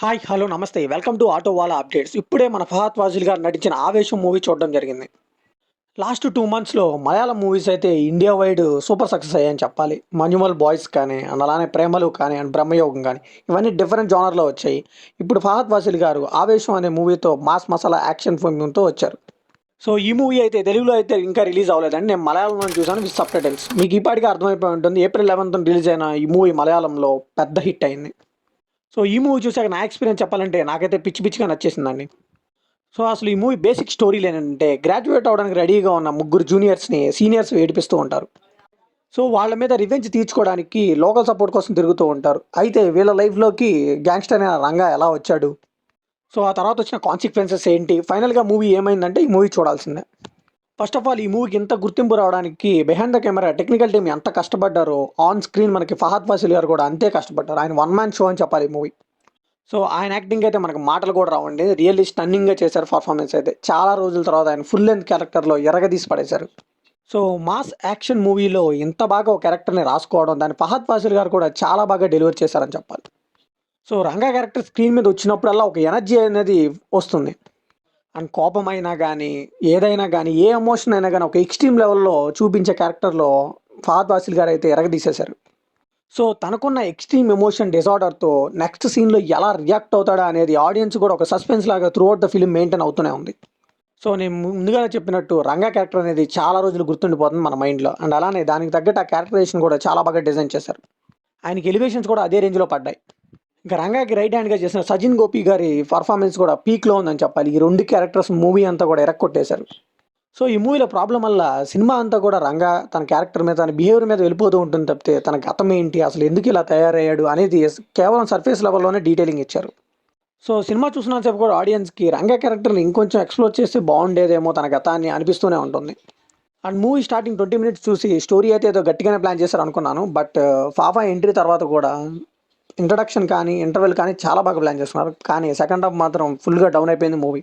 Hi! Hello! నమస్తే. Welcome to auto wala updates. ఇప్పుడే మన 'ఫహద్ ఫాజిల్' గారు నటించిన 'ఆవేశం' మూవీ చూడడం జరిగింది. లాస్ట్ 2 మంత్స్‌లో మలయాళం మూవీస్ అయితే ఇండియా వైడ్ సూపర్ సక్సెస్ అయ్యాయని చెప్పాలి. 'మన్యుమల్ బాయ్స్' కానీ, అండ్ అలానే 'ప్రేమలు' కానీ, అండ్ 'బ్రహ్మయోగం' గాని ఇవన్నీ డిఫరెంట్ జోనర్‌లో వచ్చాయి. ఇప్పుడు 'ఫహద్ ఫాజిల్' గారు 'ఆవేశం' అనే మూవీతో మాస్ మసాలా యాక్షన్ ఫిల్మ్‌తో వచ్చారు. సో, ఈ మూవీ అయితే తెలుగులో అయితే ఇంకా రిలీజ్ అవ్వలేదండి. నేను మలయాళంలో చూసాను విత్ సబ్‌టైటిల్స్. మీకు ఈ పాటికే అర్థమైపోయి ఉంటుంది. ఏప్రిల్ 11థ్ రిలీజ్ అయిన ఈ మూవీ మలయాళంలో పెద్ద హిట్ అయింది. సో, ఈ మూవీ చూసాక నా ఎక్స్‌పీరియన్స్ చెప్పాలంటే నాకైతే పిచ్చి పిచ్చిగా నచ్చేసిందండి. సో, అసలు ఈ మూవీ బేసిక్ స్టోరీలేంటంటే గ్రాడ్యుయేట్ అవ్వడానికి రెడీగా ఉన్న ముగ్గురు జూనియర్స్‌ని సీనియర్స్ ఏడిపిస్తూ ఉంటారు. సో, వాళ్ళ మీద రివెంజ్ తీర్చుకోవడానికి లోకల్ సపోర్ట్ కోసం తిరుగుతూ ఉంటారు. అయితే వీళ్ళ లైఫ్‌లోకి గ్యాంగ్‌స్టర్ అయిన రంగా ఎలా వచ్చాడు? సో, ఆ తర్వాత వచ్చిన కాన్సిక్వెన్సెస్ ఏంటి? ఫైనల్‌గా మూవీ ఏమైందంటే ఈ మూవీ చూడాల్సిందే. ఫస్ట్ ఆఫ్ ఆల్ ఈ మూవీకి ఇంత గుర్తింపు రావడానికి behind the camera technical team ఎంత కష్టపడ్డారో ఆన్ స్క్రీన్ మనకి 'ఫహద్ ఫాసిల్' గారు కూడా అంతే కష్టపడ్డారు. ఆయన వన్ మ్యాన్ షో అని చెప్పాలి ఈ మూవీ. సో, ఆయన యాక్టింగ్ అయితే మనకు మాటలు కూడా రావండి. రియల్లీ స్టన్నింగ్‌గా చేశారు పర్ఫార్మెన్స్ అయితే. చాలా రోజుల తర్వాత ఆయన ఫుల్ లెంగ్త్ క్యారెక్టర్‌లో ఎరగదీసి పడేశారు. సో, మాస్ యాక్షన్ మూవీలో ఇంత బాగా ఒక క్యారెక్టర్‌ని రాసుకోవడం, దాన్ని 'ఫహద్ ఫాసిల్' గారు కూడా చాలా బాగా డెలివర్ చేశారని చెప్పాలి. సో, రంగా క్యారెక్టర్ స్క్రీన్ మీద వచ్చినప్పుడల్లా ఒక ఎనర్జీ అనేది వస్తుంది. అండ్ కోపమైనా గానీ, ఏదైనా గానీ, ఏ ఎమోషన్ అయినా గానీ ఒక ఎక్స్‌ట్రీమ్ లెవెల్‌లో చూపించే క్యారెక్టర్‌లో 'ఫహద్ ఫాసిల్' గారైతే ఎరగదీసేశారు. సో, తనకున్న ఎక్స్‌ట్రీమ్ ఎమోషన్ డిజార్డర్‌తో నెక్స్ట్ సీన్‌లో ఎలా రియాక్ట్ అవుతాడా అనేది ఆడియన్స్ కూడా ఒక సస్పెన్స్ లాగా త్రూఅవుట్ ద ఫిల్మ్ మెయింటైన్ అవుతూనే ఉంది. సో, నేను ముందుగానే చెప్పినట్టు రంగా క్యారెక్టర్ అనేది చాలా రోజులు గుర్తుండిపోతుంది మన మైండ్‌లో. అండ్ అలానే దానికి తగ్గట్టు ఆ క్యారెక్టరైజేషన్ కూడా చాలా బాగా డిజైన్ చేశారు. ఆయనకి ఎలివేషన్స్ కూడా అదే రేంజ్‌లో పడ్డాయి. ఇంకా రంగాకి రైట్ హ్యాండ్‌గా చేసిన సజిన్ గోపి గారి పర్ఫార్మెన్స్ కూడా పీక్‌లో ఉందని చెప్పాలి. ఈ 2 క్యారెక్టర్స్ మూవీ అంతా కూడా ఇరక్కొట్టేశారు. సో, ఈ మూవీలో ప్రాబ్లమ్ వల్ల సినిమా అంతా కూడా రంగా తన క్యారెక్టర్ మీద, తన బిహేవియర్ మీద వెళ్ళిపోతూ ఉంటుంది తప్పితే, తన గతం ఏంటి, అసలు ఎందుకు ఇలా తయారయ్యాడు అనేది కేవలం సర్ఫేస్ లెవెల్‌లోనే డీటెయిలింగ్ ఇచ్చారు. సో, సినిమా చూసినంత సేపు కూడా ఆడియన్స్‌కి రంగా క్యారెక్టర్‌ని ఇంకొంచెం ఎక్స్‌ప్లోర్ చేస్తే బాగుండేదేమో తన గతాన్ని అనిపిస్తూనే ఉంటుంది. అండ్ మూవీ స్టార్టింగ్ 20 మినిట్స్ చూసి స్టోరీ అయితే ఏదో గట్టిగానే ప్లాన్ చేశారు అనుకున్నాను. బట్ ఫాఫా ఎంట్రీ తర్వాత కూడా ఇంట్రడక్షన్ కానీ, ఇంటర్వెల్ కానీ చాలా బాగా ప్లాన్ చేసుకున్నారు. కానీ సెకండ్ హాఫ్ మాత్రం ఫుల్‌గా డౌన్ అయిపోయింది మూవీ.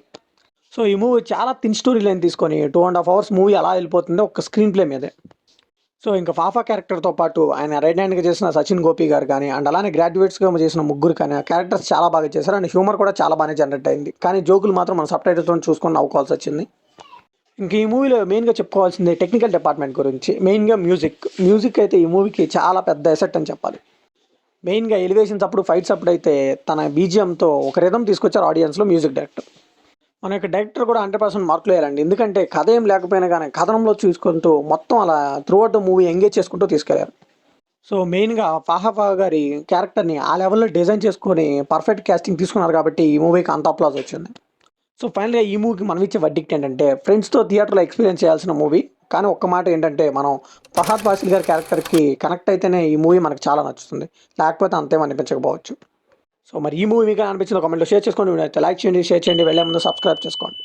సో, ఈ మూవీ చాలా థిన్ స్టోరీ లైన్ తీసుకొని 2½ అవర్స్ మూవీ అలా వెళ్ళిపోతుంది ఒక స్క్రీన్ ప్లే మీదే. సో, ఇంకా ఫాఫా క్యారెక్టర్‌తో పాటు ఆయన రైట్ హ్యాండ్‌గా చేసిన సచిన్ గోపి గారు కానీ, అండ్ అలానే గ్రాడ్యుయేట్స్‌గా చేసిన ముగ్గురు కానీ, ఆ క్యారెక్టర్స్ చాలా బాగా చేశారు. అండ్ హ్యూమర్ కూడా చాలా బాగానే జనరేట్ అయింది. కానీ జోకులు మాత్రం మనం సబ్‌టైటిల్స్‌తోని చూసుకొని నవ్వుకోవాల్సొచ్చింది. ఇంక ఈ మూవీలో మెయిన్‌గా చెప్పుకోవాల్సింది టెక్నికల్ డిపార్ట్మెంట్ గురించి. మెయిన్‌గా మ్యూజిక్. మ్యూజిక్ అయితే ఈ మూవీకి చాలా పెద్ద ఎసెట్ అని చెప్పాలి. మెయిన్‌గా ఎలివేషన్స్ అప్పుడు, ఫైట్స్ అప్పుడైతే తన బీజీఎంతో ఒక రిథమ్ తీసుకొచ్చారు ఆడియన్స్‌లో మ్యూజిక్ డైరెక్టర్. మన యొక్క డైరెక్టర్ కూడా 100% మార్కులు వేయాలండి. ఎందుకంటే కథ ఏం లేకపోయినా గానీ కథనంలో చూసుకుంటూ మొత్తం అలా త్రూఅవుట్ ద మూవీ ఎంగేజ్ చేసుకుంటూ తీసుకెళ్లారు. సో, మెయిన్‌గా ఫాహఫా గారి క్యారెక్టర్‌ని ఆ లెవెల్‌లో డిజైన్ చేసుకొని పర్ఫెక్ట్ కాస్టింగ్ తీసుకున్నారు కాబట్టి ఈ మూవీకి అంత అప్లాజ్ వచ్చింది. సో, ఫైనల్‌గా ఈ మూవీకి మనం ఇచ్చే వర్డిక్ట్ ఏంటంటే ఫ్రెండ్స్‌తో థియేటర్‌లో ఎక్స్‌పీరియన్స్ చేయాల్సిన మూవీ. కానీ ఒక్క మాట ఏంటంటే మనం ఫహద్ ఫాసిల్ గారి క్యారెక్టర్‌కి కనెక్ట్ అయితేనే ఈ మూవీ మనకు చాలా నచ్చుతుంది. లేకపోతే అంతేం అనిపించకపోవచ్చు. సో, మరి ఈ మూవీ మీకు ఎలా అనిపించిందో కామెంట్‌లో షేర్ చేసుకోండి. వీడియో అయితే లైక్ చేయండి, షేర్ చేయండి. వెళ్ళే ముందు సబ్స్క్రైబ్ చేసుకోండి.